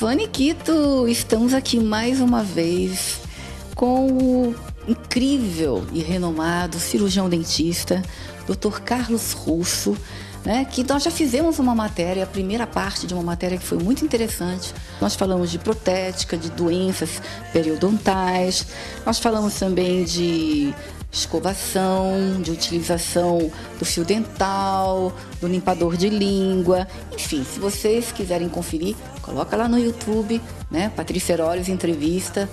Faniquito, estamos aqui mais uma vez com o incrível e renomado cirurgião dentista, Dr. Carlos Russo, né, que nós já fizemos uma matéria, a primeira parte de uma matéria que foi muito interessante. Nós falamos de protética, de doenças periodontais, nós falamos também de escovação, de utilização do fio dental, do limpador de língua. Enfim, se vocês quiserem conferir, coloca lá no YouTube, né? Patrícia Heroles, entrevista,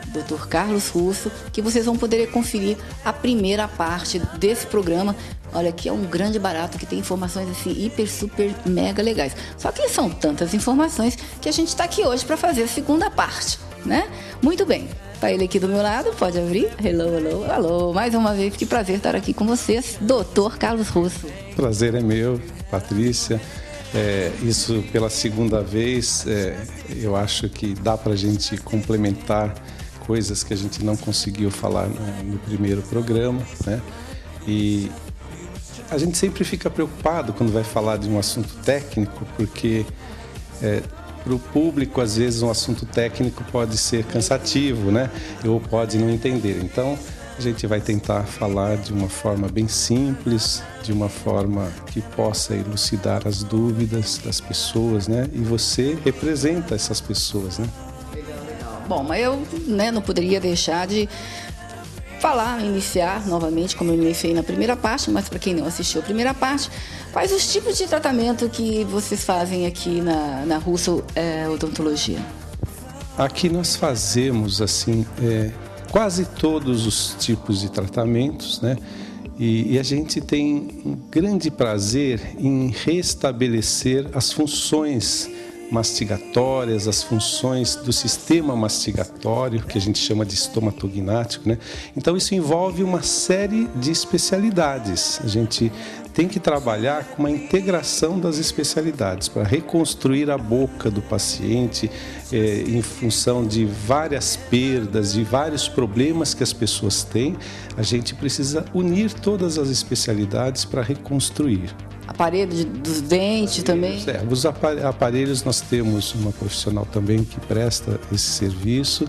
Dr. Carlos Russo, que vocês vão poder conferir a primeira parte desse programa. Olha, que é um grande barato, que tem informações assim hiper, super, mega legais. Só que são tantas informações que a gente está aqui hoje para fazer a segunda parte, né? Muito bem. Tá ele aqui do meu lado, pode abrir. Hello, alô. Mais uma vez, que prazer estar aqui com vocês, Dr. Carlos Russo. Prazer é meu, Patrícia. Isso pela segunda vez, eu acho que dá para a gente complementar coisas que a gente não conseguiu falar no primeiro programa, né? E a gente sempre fica preocupado quando vai falar de um assunto técnico, porque para o público, às vezes, um assunto técnico pode ser cansativo, né? Ou pode não entender. Então, a gente vai tentar falar de uma forma bem simples, de uma forma que possa elucidar as dúvidas das pessoas, né? E você representa essas pessoas, né? Legal. Bom, mas eu, não poderia deixar de iniciar novamente, como eu iniciei na primeira parte, mas para quem não assistiu a primeira parte, quais os tipos de tratamento que vocês fazem aqui na Russo Odontologia? Aqui nós fazemos assim quase todos os tipos de tratamentos, né? E a gente tem um grande prazer em restabelecer as funções mastigatórias, as funções do sistema mastigatório, que a gente chama de estomatognático, né? Então isso envolve uma série de especialidades. A gente tem que trabalhar com uma integração das especialidades para reconstruir a boca do paciente em função de várias perdas, de vários problemas que as pessoas têm. A gente precisa unir todas as especialidades para reconstruir. Aparelho dos dentes também? Os aparelhos, nós temos uma profissional também que presta esse serviço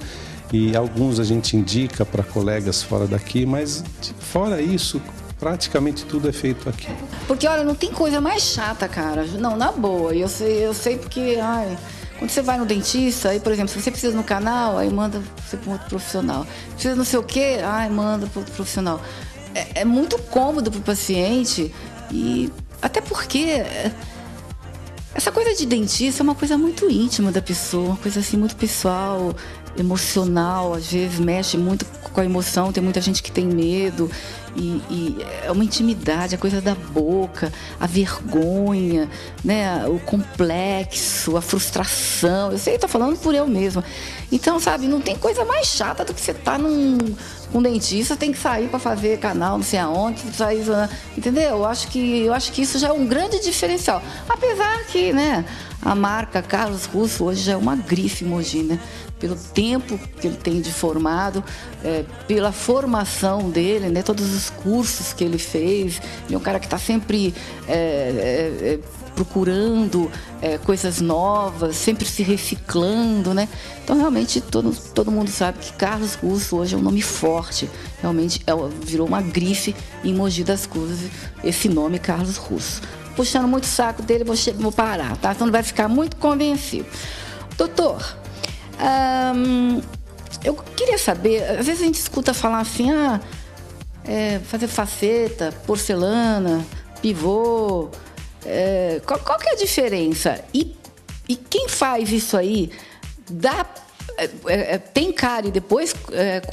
e alguns a gente indica para colegas fora daqui, mas fora isso, praticamente tudo é feito aqui. Porque, olha, não tem coisa mais chata, cara. Não, na boa. Eu sei porque, quando você vai no dentista, aí, por exemplo, se você precisa no canal, aí manda você para um outro profissional. Precisa não sei o quê, manda para outro profissional. É muito cômodo para o paciente e até porque essa coisa de dentista é uma coisa muito íntima da pessoa, uma coisa assim muito pessoal, emocional, às vezes mexe muito com a emoção, tem muita gente que tem medo e é uma intimidade, a coisa da boca, a vergonha, né, o complexo, a frustração. Eu sei, estou falando por eu mesma. Então, sabe, não tem coisa mais chata do que você estar com um dentista, tem que sair para fazer canal, não sei aonde, sair, entendeu? Eu acho que isso já é um grande diferencial. Apesar que, né, a marca Carlos Russo hoje já é uma grife em Mogi, né? Pelo tempo que ele tem de formado, pela formação dele, né? Todos os cursos que ele fez. Ele é um cara que está sempre procurando coisas novas, sempre se reciclando, né? Então, realmente, todo mundo sabe que Carlos Russo hoje é um nome forte. Realmente, virou uma grife em Mogi das Cruzes, esse nome Carlos Russo. Puxando muito o saco dele, vou parar, tá? Então, não vai ficar muito convencido. Doutor, eu queria saber, às vezes a gente escuta falar assim, fazer faceta, porcelana, pivô, qual que é a diferença? E quem faz isso aí, tem cárie depois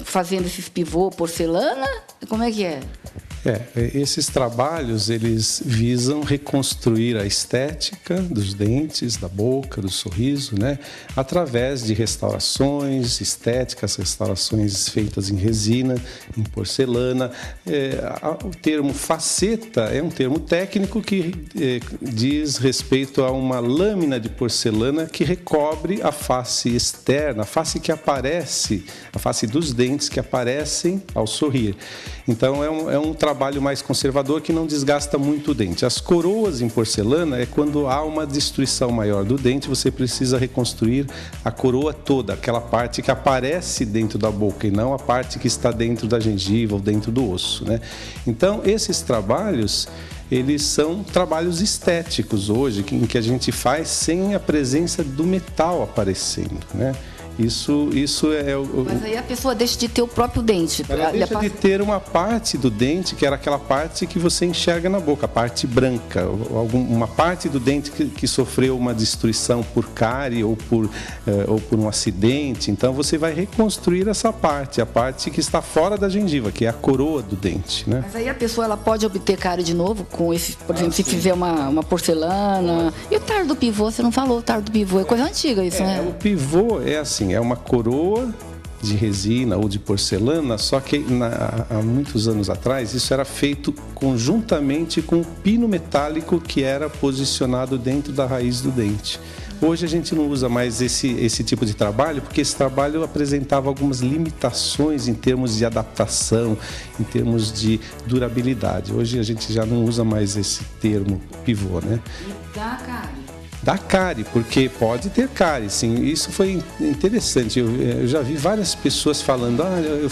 fazendo esses pivô, porcelana? Como é que é? Esses trabalhos, eles visam reconstruir a estética dos dentes, da boca, do sorriso, né? Através de restaurações estéticas, restaurações feitas em resina, em porcelana. O termo faceta é um termo técnico que diz respeito a uma lâmina de porcelana que recobre a face externa, a face que aparece, a face dos dentes que aparecem ao sorrir. Então, é um trabalho trabalho mais conservador que não desgasta muito o dente. As coroas em porcelana é quando há uma destruição maior do dente, você precisa reconstruir a coroa toda, aquela parte que aparece dentro da boca e não a parte que está dentro da gengiva ou dentro do osso, né? Então, esses trabalhos, eles são trabalhos estéticos hoje, em que a gente faz sem a presença do metal aparecendo, né? Isso é o... Mas aí a pessoa deixa de ter o próprio dente. Ela deixa de ter uma parte do dente, que era aquela parte que você enxerga na boca, a parte branca. Uma parte do dente que sofreu uma destruição por cárie ou por um acidente. Então, você vai reconstruir essa parte, a parte que está fora da gengiva, que é a coroa do dente, né? Mas aí a pessoa ela pode obter cárie de novo com esse, por exemplo, se fizer uma porcelana. E o tardo do pivô, você não falou, o tardo do pivô é coisa antiga isso, né? O pivô é assim, é uma coroa de resina ou de porcelana, só que há muitos anos atrás isso era feito conjuntamente com o pino metálico que era posicionado dentro da raiz do dente. Hoje a gente não usa mais esse tipo de trabalho, porque esse trabalho apresentava algumas limitações em termos de adaptação, em termos de durabilidade. Hoje a gente já não usa mais esse termo pivô, né? E dá cárie? Da cárie, porque pode ter cárie, sim. Isso foi interessante. Eu já vi várias pessoas falando, eu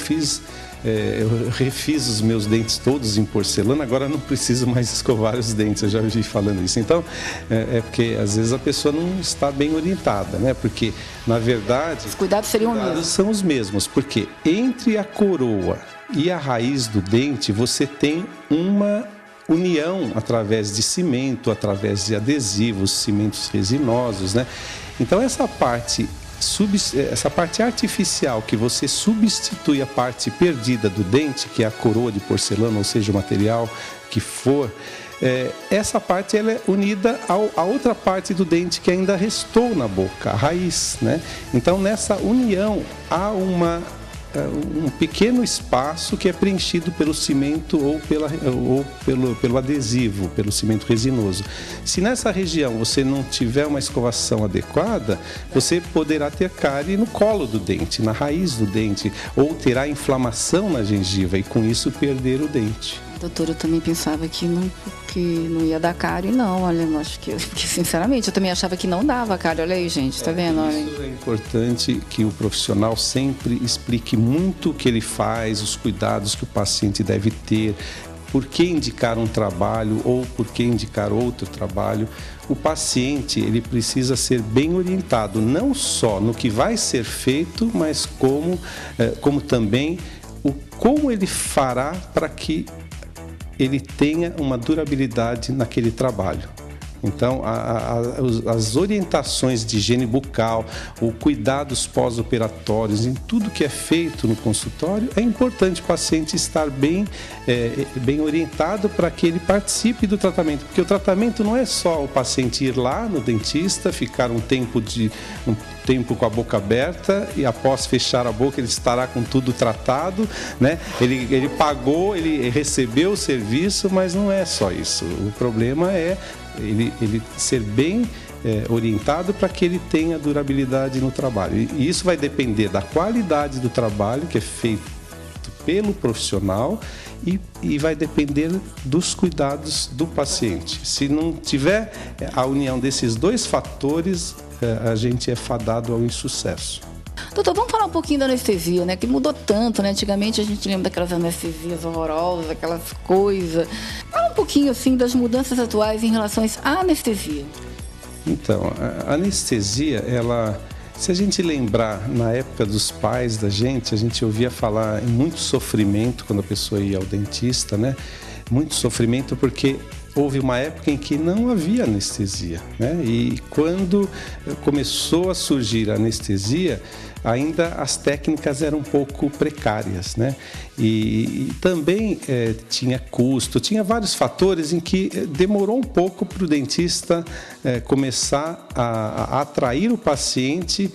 refiz os meus dentes todos em porcelana, agora não preciso mais escovar os dentes. Eu já vi falando isso. Então, é porque às vezes a pessoa não está bem orientada, né? Porque, na verdade, os cuidados seriam são os mesmos, porque entre a coroa e a raiz do dente, você tem uma união através de cimento, através de adesivos, cimentos resinosos, né? Então essa parte artificial que você substitui a parte perdida do dente, que é a coroa de porcelana, ou seja, o material que for, essa parte ela é unida à outra parte do dente que ainda restou na boca, a raiz, né? Então nessa união há um pequeno espaço que é preenchido pelo cimento ou pelo adesivo, pelo cimento resinoso. Se nessa região você não tiver uma escovação adequada, você poderá ter cárie no colo do dente, na raiz do dente, ou terá inflamação na gengiva e com isso perder o dente. Doutora, eu também pensava que não ia dar cárie, não. Olha, eu acho que sinceramente, eu também achava que não dava cárie. Olha aí, gente, tá vendo? Isso é importante que o profissional sempre explique muito o que ele faz, os cuidados que o paciente deve ter, por que indicar um trabalho ou por que indicar outro trabalho. O paciente, ele precisa ser bem orientado, não só no que vai ser feito, mas como também como ele fará para que ele tenha uma durabilidade naquele trabalho. Então, as orientações de higiene bucal, o cuidados pós-operatórios, em tudo que é feito no consultório, é importante o paciente estar bem orientado para que ele participe do tratamento. Porque o tratamento não é só o paciente ir lá no dentista, ficar um tempo com a boca aberta e após fechar a boca ele estará com tudo tratado, né? Ele pagou, ele recebeu o serviço, mas não é só isso. O problema é ele ser bem orientado para que ele tenha durabilidade no trabalho. E isso vai depender da qualidade do trabalho que é feito pelo profissional e vai depender dos cuidados do paciente. Se não tiver a união desses dois fatores, a gente é fadado ao insucesso. Doutor, vamos falar um pouquinho da anestesia, né? Que mudou tanto, né? Antigamente a gente lembra daquelas anestesias horrorosas, aquelas coisas. Fala um pouquinho, assim, das mudanças atuais em relação à anestesia. Então, a anestesia, se a gente lembrar na época dos pais da gente, a gente ouvia falar em muito sofrimento quando a pessoa ia ao dentista, né? Muito sofrimento porque houve uma época em que não havia anestesia, né? E quando começou a surgir a anestesia, ainda as técnicas eram um pouco precárias, né? E também tinha custo, tinha vários fatores em que demorou um pouco para o dentista começar a atrair o paciente,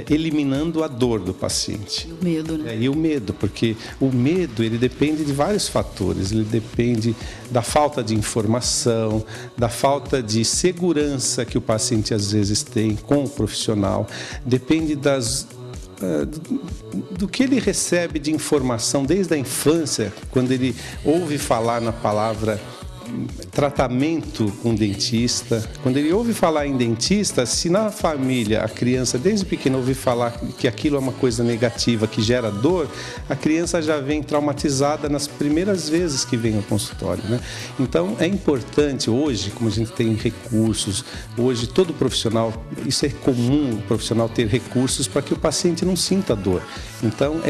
eliminando a dor do paciente. E o medo, né? E o medo, porque o medo ele depende de vários fatores. Ele depende da falta de informação, da falta de segurança que o paciente às vezes tem com o profissional, depende das do que ele recebe de informação desde a infância, quando ele ouve falar na palavra tratamento com dentista. Quando ele ouve falar em dentista, se na família a criança desde pequena ouve falar que aquilo é uma coisa negativa, que gera dor, a criança já vem traumatizada nas primeiras vezes que vem ao consultório, né? Então é importante hoje, como a gente tem recursos, hoje todo profissional, isso é comum, o profissional ter recursos para que o paciente não sinta dor. Então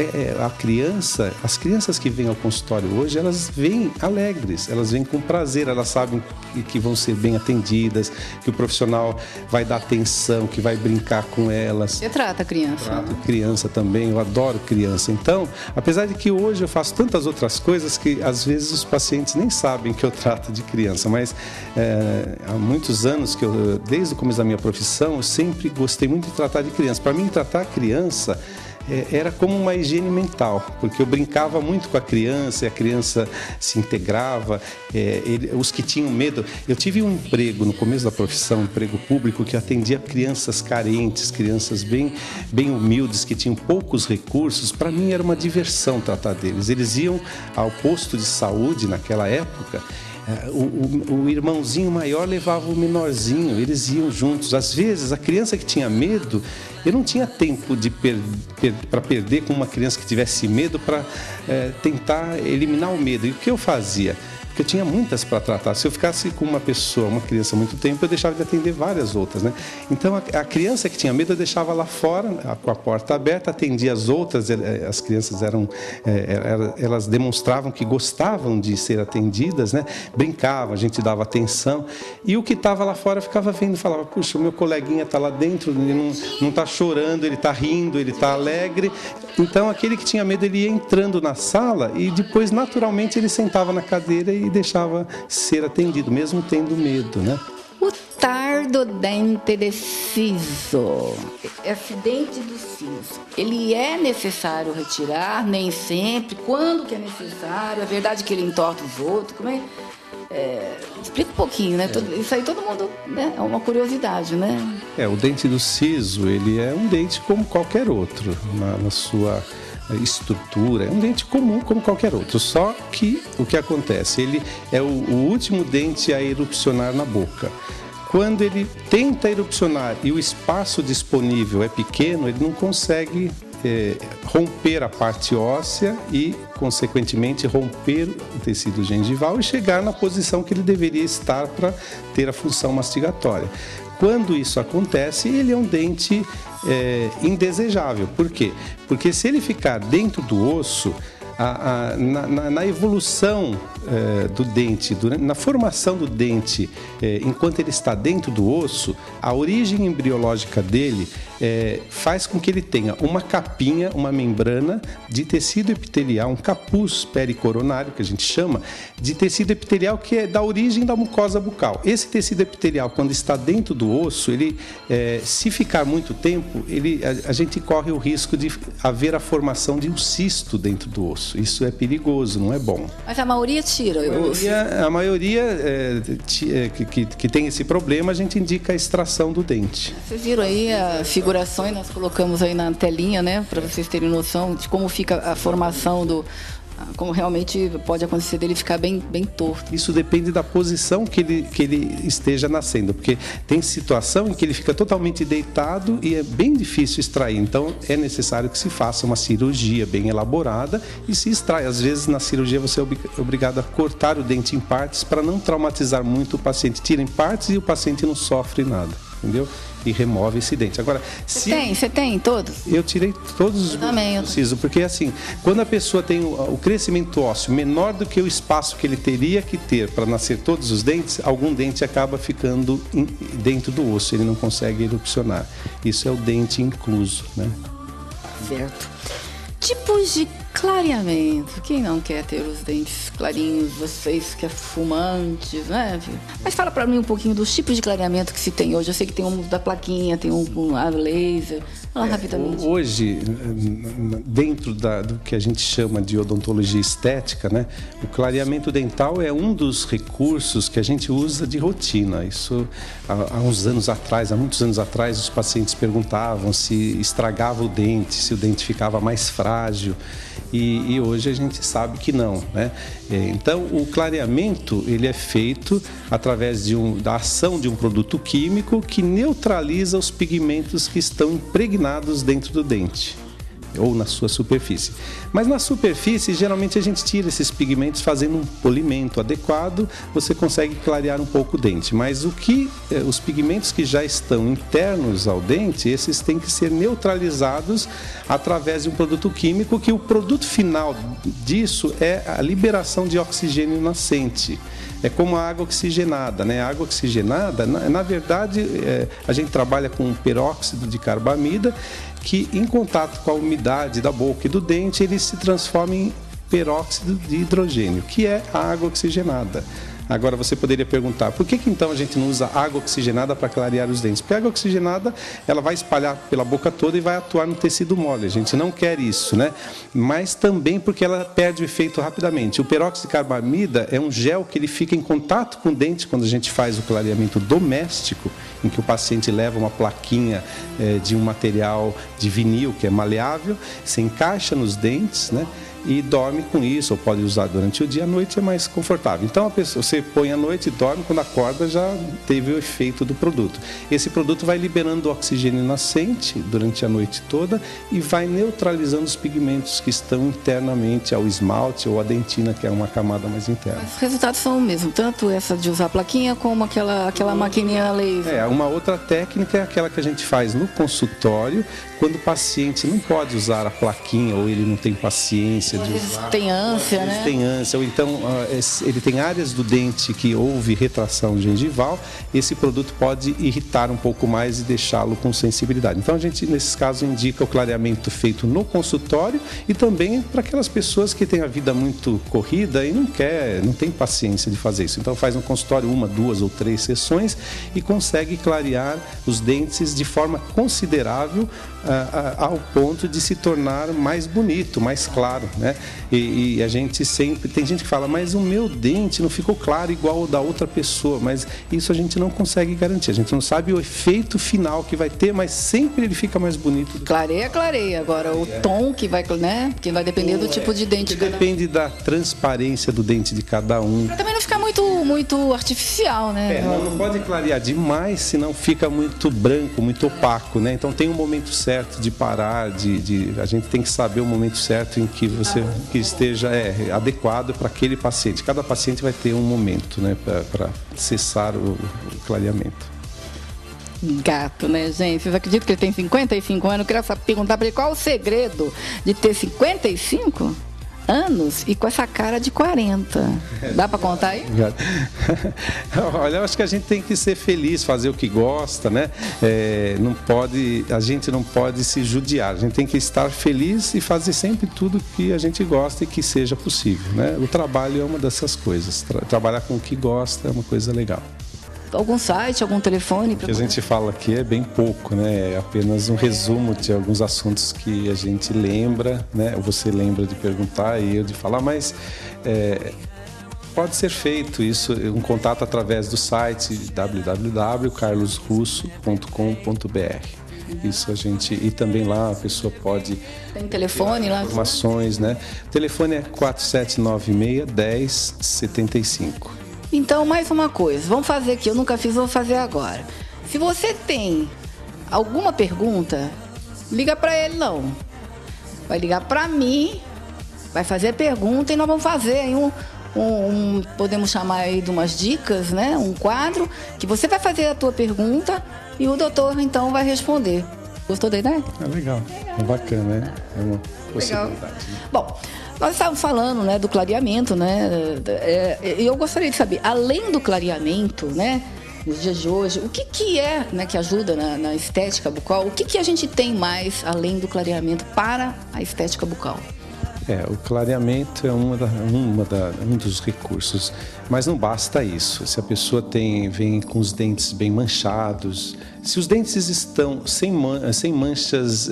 as crianças que vêm ao consultório hoje, elas vêm alegres, elas vêm com prazer, elas sabem que vão ser bem atendidas, que o profissional vai dar atenção, que vai brincar com elas. Você trata a criança? Trato criança também, eu adoro criança. Então, apesar de que hoje eu faço tantas outras coisas que às vezes os pacientes nem sabem que eu trato de criança, mas há muitos anos que desde o começo da minha profissão, eu sempre gostei muito de tratar de criança. Para mim, tratar a criança era como uma higiene mental, porque eu brincava muito com a criança, e a criança se integrava, os que tinham medo. Eu tive um emprego no começo da profissão, um emprego público, que atendia crianças carentes, crianças bem humildes, que tinham poucos recursos. Para mim era uma diversão tratar deles. Eles iam ao posto de saúde naquela época, o irmãozinho maior levava o menorzinho, eles iam juntos. Às vezes, a criança que tinha medo, eu não tinha tempo para perder com uma criança que tivesse medo para tentar eliminar o medo. E o que eu fazia? Porque eu tinha muitas para tratar. Se eu ficasse com uma criança muito tempo, eu deixava de atender várias outras, né? Então, a criança que tinha medo, eu deixava lá fora, com a porta aberta, atendia as outras. As crianças elas demonstravam que gostavam de ser atendidas, né? Brincavam, a gente dava atenção. E o que estava lá fora ficava vendo, falava, puxa, o meu coleguinha está lá dentro, ele não está chorando, ele está rindo, ele está alegre. Então, aquele que tinha medo, ele ia entrando na sala e depois, naturalmente, ele sentava na cadeira e deixava ser atendido, mesmo tendo medo, né? O tardo dente de siso, esse dente do siso, ele é necessário retirar, nem sempre, quando que é necessário, é verdade que ele entorta os outros, como é? Explica um pouquinho, né? Isso aí todo mundo, né? É uma curiosidade, né? O dente do siso, ele é um dente como qualquer outro, na sua estrutura, é um dente comum como qualquer outro, só que o que acontece, ele é o último dente a erupcionar na boca. Quando ele tenta erupcionar e o espaço disponível é pequeno, ele não consegue romper a parte óssea e, consequentemente, romper o tecido gengival e chegar na posição que ele deveria estar para ter a função mastigatória. Quando isso acontece, ele é um dente indesejável. Por quê? Porque se ele ficar dentro do osso, na evolução do dente, na formação do dente, enquanto ele está dentro do osso, a origem embriológica dele faz com que ele tenha uma capinha, uma membrana de tecido epitelial, um capuz pericoronário, que a gente chama, de tecido epitelial que é da origem da mucosa bucal. Esse tecido epitelial, quando está dentro do osso, ele, se ficar muito tempo, a gente corre o risco de haver a formação de um cisto dentro do osso. Isso é perigoso, não é bom. Mas a maioria tira. A maioria que tem esse problema, a gente indica a extração do dente. Vocês viram aí a figuração, nós colocamos aí na telinha, né? Para vocês terem noção de como fica a formação como realmente pode acontecer dele ficar bem torto. Isso depende da posição que ele esteja nascendo, porque tem situação em que ele fica totalmente deitado e é bem difícil extrair. Então, é necessário que se faça uma cirurgia bem elaborada e se extrai. Às vezes, na cirurgia, você é obrigado a cortar o dente em partes para não traumatizar muito o paciente. Tira em partes e o paciente não sofre nada, entendeu? E remove esse dente. Agora, Você tem todos? Eu tirei todos os sisos, porque assim, quando a pessoa tem o crescimento ósseo menor do que o espaço que ele teria que ter para nascer todos os dentes, algum dente acaba ficando dentro do osso, ele não consegue erupcionar. Isso é o dente incluso, né? Certo. Tipos de clareamento. Quem não quer ter os dentes clarinhos? Vocês que é fumantes, né? Mas fala pra mim um pouquinho dos tipos de clareamento que se tem hoje. Eu sei que tem um da plaquinha, tem um a laser. Fala rapidamente. Hoje, dentro do que a gente chama de odontologia estética, né, o clareamento dental é um dos recursos que a gente usa de rotina. Isso há uns anos atrás, há muitos anos atrás, os pacientes perguntavam se estragava o dente, se o dente ficava mais frágil. E hoje a gente sabe que não, né? Então, o clareamento ele é feito através da ação de um produto químico que neutraliza os pigmentos que estão impregnados dentro do dente ou na sua superfície. Mas na superfície, geralmente a gente tira esses pigmentos fazendo um polimento adequado, você consegue clarear um pouco o dente. Mas os pigmentos que já estão internos ao dente, esses têm que ser neutralizados através de um produto químico, que o produto final disso é a liberação de oxigênio nascente. É como a água oxigenada, né? A água oxigenada, na verdade, a gente trabalha com peróxido de carbamida, que em contato com a umidade da boca e do dente, ele se transforma em peróxido de hidrogênio, que é a água oxigenada. Agora você poderia perguntar, por que então a gente não usa água oxigenada para clarear os dentes? Porque a água oxigenada, ela vai espalhar pela boca toda e vai atuar no tecido mole. A gente não quer isso, né? Mas também porque ela perde o efeito rapidamente. O peróxido de carbamida é um gel que ele fica em contato com o dente quando a gente faz o clareamento doméstico, em que o paciente leva uma plaquinha de um material de vinil que é maleável, se encaixa nos dentes, né? E dorme com isso, ou pode usar durante o dia, à noite é mais confortável. Então, você põe à noite e dorme, quando acorda já teve o efeito do produto. Esse produto vai liberando o oxigênio nascente durante a noite toda e vai neutralizando os pigmentos que estão internamente ao esmalte ou à dentina, que é uma camada mais interna. Mas os resultados são o mesmo, tanto essa de usar a plaquinha como aquela maquininha laser. Uma outra técnica é aquela que a gente faz no consultório, quando o paciente não pode usar a plaquinha ou ele não tem paciência de usar. Tem ânsia, né? Tem ânsia, ou então ele tem áreas do dente que houve retração gengival, esse produto pode irritar um pouco mais e deixá-lo com sensibilidade. Então a gente, nesses casos, indica o clareamento feito no consultório e também para aquelas pessoas que têm a vida muito corrida e não tem paciência de fazer isso. Então faz no consultório 1, 2 ou 3 sessões e consegue clarear os dentes de forma considerável, ao ponto de se tornar mais bonito, mais claro, né? E a gente sempre... Tem gente que fala, mas o meu dente não ficou claro igual o da outra pessoa, mas isso a gente não consegue garantir. A gente não sabe o efeito final que vai ter, mas sempre ele fica mais bonito. Clareia. Agora, o tom que vai, né? Que vai depender do tipo de dente. Depende da transparência do dente de cada um. Pra também não ficar muito artificial, né? Não pode clarear demais, senão fica muito branco, muito opaco, né? Então tem um momento certo de parar, a gente tem que saber o momento certo em que que esteja adequado para aquele paciente. Cada paciente vai ter um momento, né, para cessar o clareamento. Gato, né, gente? Vocês acreditam que ele tem 55 anos? Eu queria perguntar para ele qual o segredo de ter 55 anos e com essa cara de 40. Dá para contar aí? Olha, eu acho que a gente tem que ser feliz, fazer o que gosta, né? A gente não pode se judiar, a gente tem que estar feliz e fazer sempre tudo que a gente gosta e que seja possível, né? O trabalho é uma dessas coisas, trabalhar com o que gosta é uma coisa legal. Algum site, algum telefone? O que a gente fala aqui é bem pouco, né? É apenas um resumo de alguns assuntos que a gente lembra, né? Ou você lembra de perguntar e eu de falar, mas pode ser feito isso, um contato através do site www.carlosrusso.com.br. Isso a gente... E também lá a pessoa pode... Tem telefone lá? Informações, né? O telefone é 4796-1075. Então, mais uma coisa. Vamos fazer aqui. Eu nunca fiz, vou fazer agora. Se você tem alguma pergunta, liga para ele, não. Vai ligar para mim, vai fazer a pergunta e nós vamos fazer aí podemos chamar aí de umas dicas, né? Um quadro que você vai fazer a tua pergunta e o doutor, então, vai responder. Gostou da ideia? É legal. É bacana, né? É uma possibilidade. Né? Bom, nós estávamos falando, né, do clareamento, né? Eu gostaria de saber, além do clareamento, né, nos dias de hoje, o que é, né, que ajuda na estética bucal? O que a gente tem mais além do clareamento para a estética bucal? O clareamento é um dos recursos, mas não basta isso. Se a pessoa vem com os dentes bem manchados, Se os dentes estão sem manchas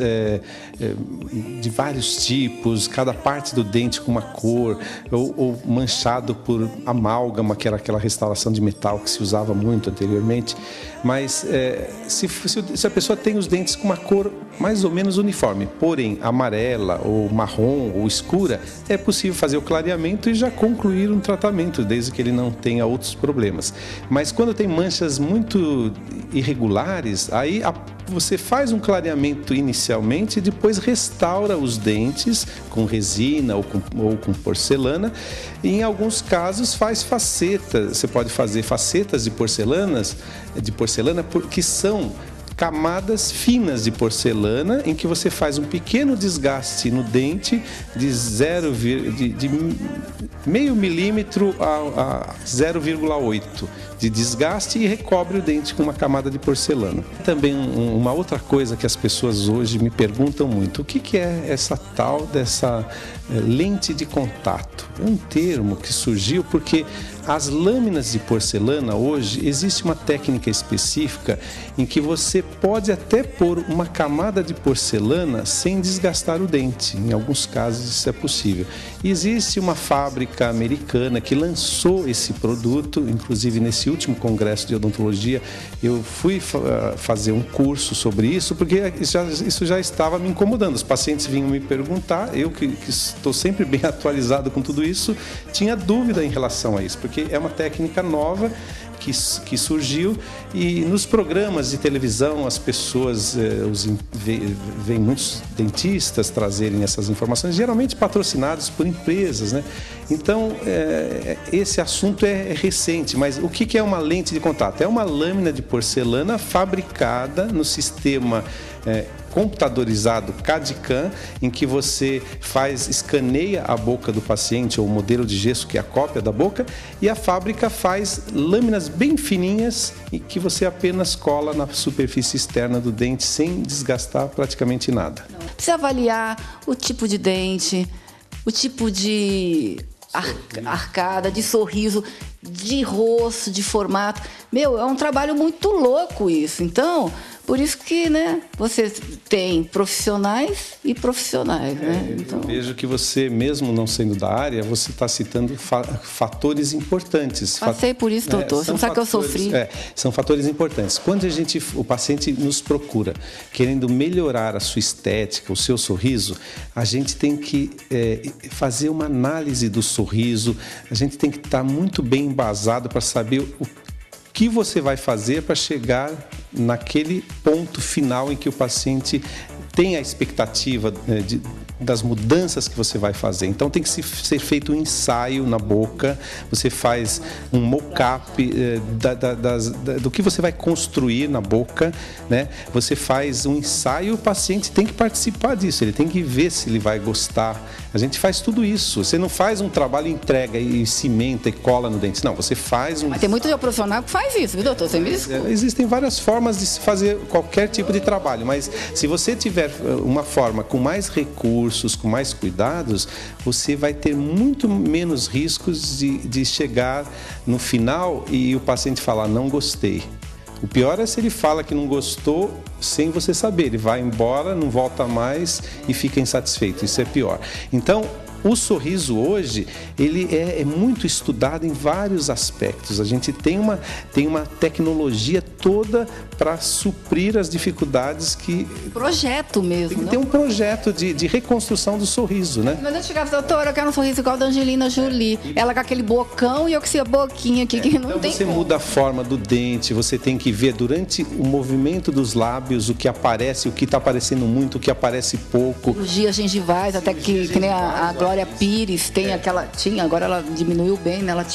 de vários tipos, cada parte do dente com uma cor, ou manchado por amálgama, que era aquela restauração de metal que se usava muito anteriormente, mas se a pessoa tem os dentes com uma cor mais ou menos uniforme, porém amarela ou marrom ou escura, é possível fazer o clareamento e já concluir um tratamento, desde que ele não tenha outros problemas. Mas quando tem manchas muito irregulares, aí você faz um clareamento inicialmente e depois restaura os dentes com resina ou com porcelana. E em alguns casos faz facetas, você pode fazer facetas de porcelana que são camadas finas de porcelana, em que você faz um pequeno desgaste no dente de meio milímetro a 0,8 de desgaste e recobre o dente com uma camada de porcelana. Também uma outra coisa que as pessoas hoje me perguntam muito: o que é essa tal dessa lente de contato? É um termo que surgiu porque as lâminas de porcelana hoje existe uma técnica específica em que você pode até pôr uma camada de porcelana sem desgastar o dente. Em alguns casos isso é possível. E existe uma fábrica americana que lançou esse produto, inclusive nesse último congresso de odontologia eu fui fazer um curso sobre isso, porque isso já estava me incomodando. Os pacientes vinham me perguntar, eu que estou sempre bem atualizado com tudo isso, tinha dúvida em relação a isso, porque é uma técnica nova que surgiu, e nos programas de televisão as pessoas veem muitos dentistas trazerem essas informações, geralmente patrocinados por empresas, né? Então esse assunto é recente, mas o que é uma lente de contato? É uma lâmina de porcelana fabricada no sistema computadorizado CAD/CAM, em que você escaneia a boca do paciente ou o modelo de gesso, que é a cópia da boca, e a fábrica faz lâminas bem fininhas e que você apenas cola na superfície externa do dente sem desgastar praticamente nada. Precisa avaliar o tipo de dente, o tipo de arcada, de sorriso, de rosto, de formato. É um trabalho muito louco isso. Então, por isso que, né, você tem profissionais e profissionais, né? Então... Eu vejo que você, mesmo não sendo da área, você está citando fatores importantes. Passei por isso, doutor. Você não sabe que eu sofri. São fatores importantes. Quando o paciente nos procura, querendo melhorar a sua estética, o seu sorriso, a gente tem que fazer uma análise do sorriso, a gente tem que estar muito bem embasado para saber o que você vai fazer para chegar naquele ponto final em que o paciente tem a expectativa das mudanças que você vai fazer. Então tem que ser feito um ensaio na boca, você faz um mock-up do que você vai construir na boca, né? Você faz um ensaio e o paciente tem que participar disso, ele tem que ver se ele vai gostar. A gente faz tudo isso. Você não faz um trabalho, entrega e cimenta e cola no dente. Não, você faz um... Mas tem muito profissional que faz isso, viu, doutor? Você me desculpa. Existem várias formas de se fazer qualquer tipo de trabalho, mas se você tiver uma forma com mais recursos, com mais cuidados, você vai ter muito menos riscos de chegar no final e o paciente falar: não gostei. O pior é se ele fala que não gostou sem você saber. Ele vai embora, não volta mais e fica insatisfeito. Isso é pior. Então, o sorriso hoje, ele é muito estudado em vários aspectos. A gente tem uma tecnologia toda para suprir as dificuldades que... Projeto mesmo, tem um projeto de reconstrução do sorriso, né? Mas eu chegava, doutora, eu quero um sorriso igual da Angelina Jolie. Ela com aquele bocão e eu com essa boquinha aqui, que não então tem você como. Muda a forma do dente, você tem que ver durante o movimento dos lábios o que aparece, o que está aparecendo muito, o que aparece pouco. Cirurgias gengivais, até que nem a Glória Pires tem aquela... Tinha, agora ela diminuiu bem, né? Ela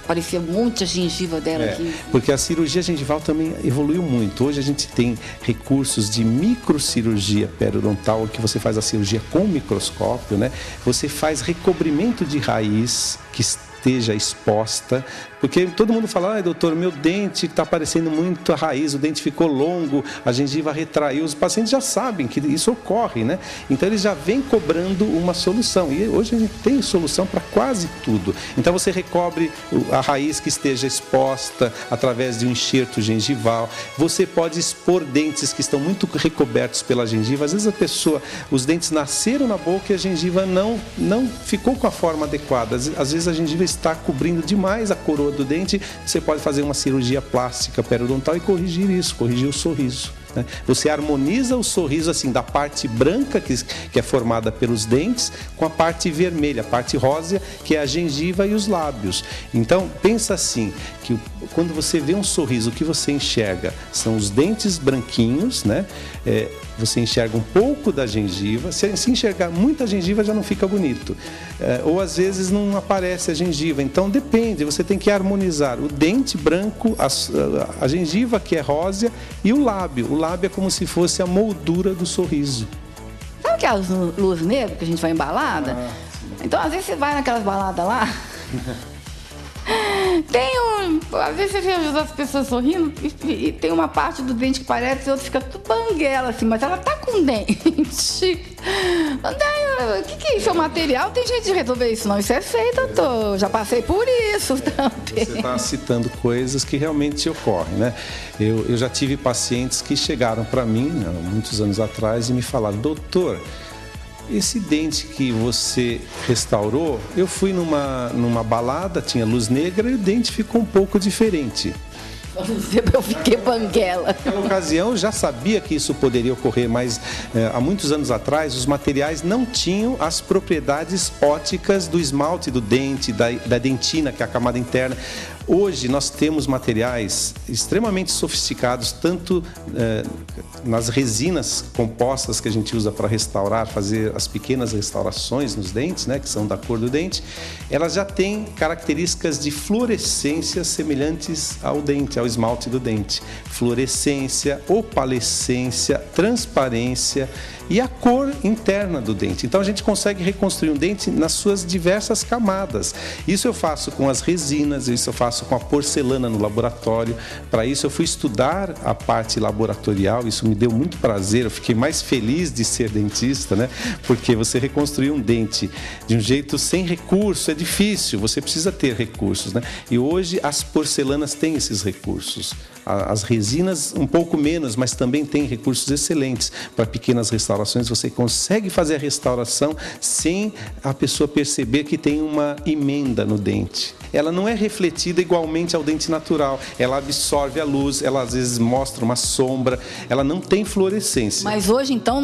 parecia muita gengiva dela aqui. Porque a cirurgia gengival também evoluiu muito. Hoje a gente tem recursos de microcirurgia periodontal, que você faz a cirurgia com microscópio, né? Você faz recobrimento de raiz que esteja exposta Porque todo mundo fala, doutor, meu dente está parecendo muito a raiz, o dente ficou longo, a gengiva retraiu. Os pacientes já sabem que isso ocorre, né? Então eles já vêm cobrando uma solução. E hoje a gente tem solução para quase tudo. Então você recobre a raiz que esteja exposta através de um enxerto gengival. Você pode expor dentes que estão muito recobertos pela gengiva. Às vezes a pessoa, os dentes nasceram na boca e a gengiva não ficou com a forma adequada. Às vezes a gengiva está cobrindo demais a coroa do dente. Você pode fazer uma cirurgia plástica periodontal e corrigir isso, corrigir o sorriso. Você harmoniza o sorriso assim da parte branca que é formada pelos dentes com a parte vermelha, a parte rósea, que é a gengiva e os lábios. Então pensa assim, que quando você vê um sorriso, o que você enxerga são os dentes branquinhos, né? Você enxerga um pouco da gengiva. Se enxergar muita gengiva já não fica bonito, ou às vezes não aparece a gengiva. Então depende, você tem que harmonizar o dente branco, a gengiva que é rósea e o lábio. O lábio é como se fosse a moldura do sorriso. Sabe aquelas luzes negras que a gente vai em balada? Então às vezes você vai naquelas baladas lá, às vezes você vê as pessoas sorrindo e tem uma parte do dente que parece, e outra fica tudo banguela assim, mas ela tá com dente. O que é isso? É o material? Tem jeito de resolver isso? Não, isso é feio, doutor. Já passei por isso também. Você está citando coisas que realmente ocorrem, né? Eu já tive pacientes que chegaram para mim, há muitos anos atrás, e me falaram, doutor, esse dente que você restaurou, eu fui numa balada, tinha luz negra e o dente ficou um pouco diferente. Eu fiquei banguela. Naquela ocasião eu já sabia que isso poderia ocorrer, mas há muitos anos atrás os materiais não tinham as propriedades ópticas do esmalte do dente, da dentina, que é a camada interna. Hoje nós temos materiais extremamente sofisticados, tanto nas resinas compostas que a gente usa para restaurar, fazer as pequenas restaurações nos dentes, né, que são da cor do dente, elas já têm características de fluorescência semelhantes ao dente, ao esmalte do dente. Fluorescência, opalescência, transparência e a cor interna do dente. Então a gente consegue reconstruir um dente nas suas diversas camadas. Isso eu faço com as resinas, isso eu faço com a porcelana no laboratório. Para isso eu fui estudar a parte laboratorial, isso me deu muito prazer, eu fiquei mais feliz de ser dentista, né? Porque você reconstruir um dente de um jeito sem recurso é difícil, você precisa ter recursos, né? E hoje as porcelanas têm esses recursos. As resinas um pouco menos, mas também tem recursos excelentes para pequenas restaurações. Você consegue fazer a restauração sem a pessoa perceber que tem uma emenda no dente. Ela não é refletida igualmente ao dente natural. Ela absorve a luz, ela às vezes mostra uma sombra, ela não tem fluorescência. Mas hoje então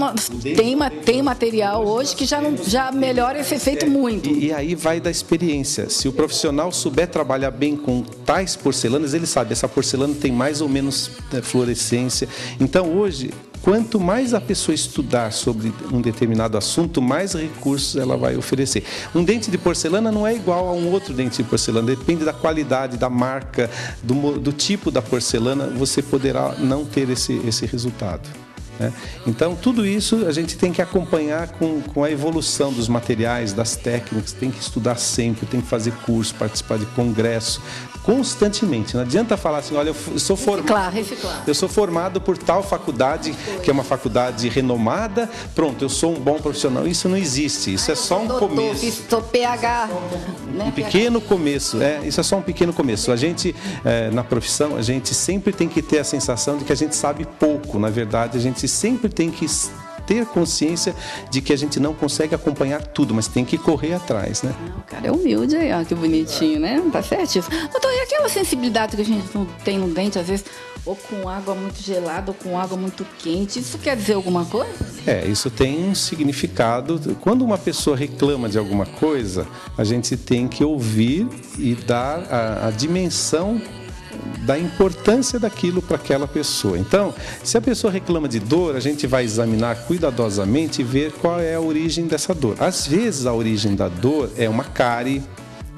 tem material hoje que já melhora esse efeito muito. E aí vai da experiência. Se o profissional souber trabalhar bem com tais porcelanas, ele sabe, essa porcelana tem mais ou menos fluorescência. Então hoje, quanto mais a pessoa estudar sobre um determinado assunto, mais recursos ela vai oferecer. Um dente de porcelana não é igual a um outro dente de porcelana, depende da qualidade, da marca, do tipo da porcelana, você poderá não ter esse resultado, né? Então, tudo isso a gente tem que acompanhar com a evolução dos materiais, das técnicas, tem que estudar sempre, tem que fazer curso, participar de congresso, constantemente. Não adianta falar assim, olha, eu sou formado, eu sou formado por tal faculdade, que é uma faculdade renomada, pronto, eu sou um bom profissional. Isso não existe, isso é só um começo. Sou PH. Um pequeno começo, isso é só um pequeno começo. A gente, na profissão, a gente sempre tem que ter a sensação de que a gente sabe pouco. Na verdade, a gente sempre tem que ter consciência de que a gente não consegue acompanhar tudo, mas tem que correr atrás, né? O cara é humilde aí, ó, que bonitinho, né? Tá certíssimo. Doutor, e aquela sensibilidade que a gente não tem no dente, às vezes, ou com água muito gelada, ou com água muito quente, isso quer dizer alguma coisa? Isso tem um significado. Quando uma pessoa reclama de alguma coisa, a gente tem que ouvir e dar a dimensão da importância daquilo para aquela pessoa. Então, se a pessoa reclama de dor, a gente vai examinar cuidadosamente e ver qual é a origem dessa dor. Às vezes, a origem da dor é uma cárie,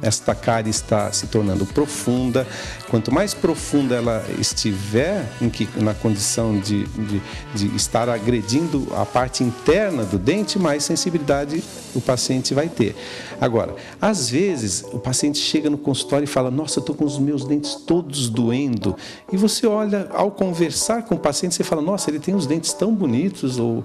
esta cárie está se tornando profunda. Quanto mais profunda ela estiver, na condição de estar agredindo a parte interna do dente, mais sensibilidade o paciente vai ter. Agora, às vezes, o paciente chega no consultório e fala: nossa, eu estou com os meus dentes todos doendo. E você olha, ao conversar com o paciente, você fala: nossa, ele tem os dentes tão bonitos, ou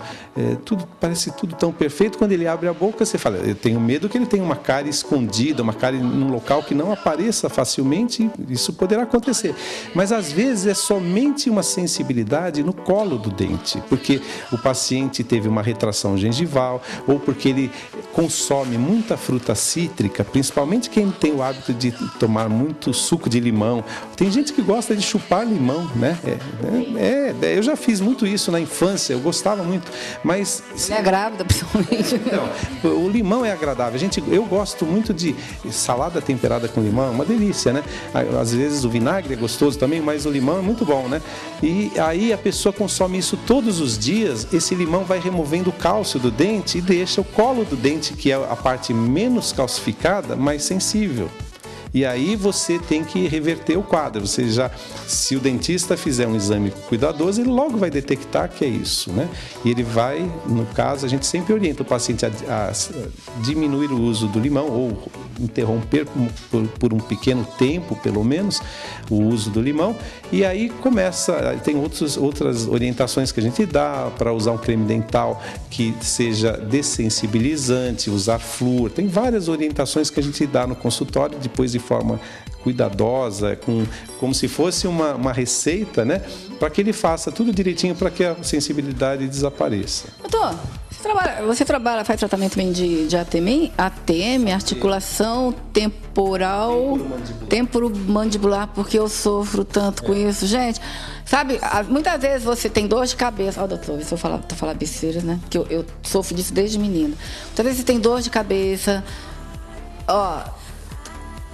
parece tudo tão perfeito. Quando ele abre a boca, você fala: eu tenho medo que ele tenha uma cárie escondida, uma cárie num local que não apareça facilmente. Isso poderá acontecer. Mas, às vezes, é somente uma sensibilidade no colo do dente, porque o paciente teve uma retração gengival, ou porque ele consome muita fruta cítrica, principalmente quem tem o hábito de tomar muito suco de limão. Tem gente que gosta de chupar limão, né? Eu já fiz muito isso na infância, eu gostava muito, mas... Você é grávida, principalmente. Então, o limão é agradável. Eu gosto muito de salada temperada com limão, é uma delícia, né? Às vezes o vinagre é gostoso também, mas o limão é muito bom, né? E aí a pessoa consome isso todos os dias, esse limão vai removendo o cálcio do dente e deixa o colo do dente, que é a parte menos calcificada, mais sensível. E aí você tem que reverter o quadro. Se o dentista fizer um exame cuidadoso, ele logo vai detectar que é isso, né? E ele vai, no caso, a gente sempre orienta o paciente a diminuir o uso do limão, ou interromper por um pequeno tempo, pelo menos, o uso do limão. E aí tem outras orientações que a gente dá para usar um creme dental que seja dessensibilizante, usar flúor. Tem várias orientações que a gente dá no consultório, depois de forma cuidadosa, como se fosse uma receita, né? Para que ele faça tudo direitinho para que a sensibilidade desapareça. Doutor, você faz tratamento também de ATM, articulação temporal, temporomandibular, porque eu sofro tanto com isso. Gente, sabe, muitas vezes você tem dor de cabeça. Ó, doutor, se eu tô falando besteira, né? Porque eu sofro disso desde menina. Muitas vezes você tem dor de cabeça. Ó,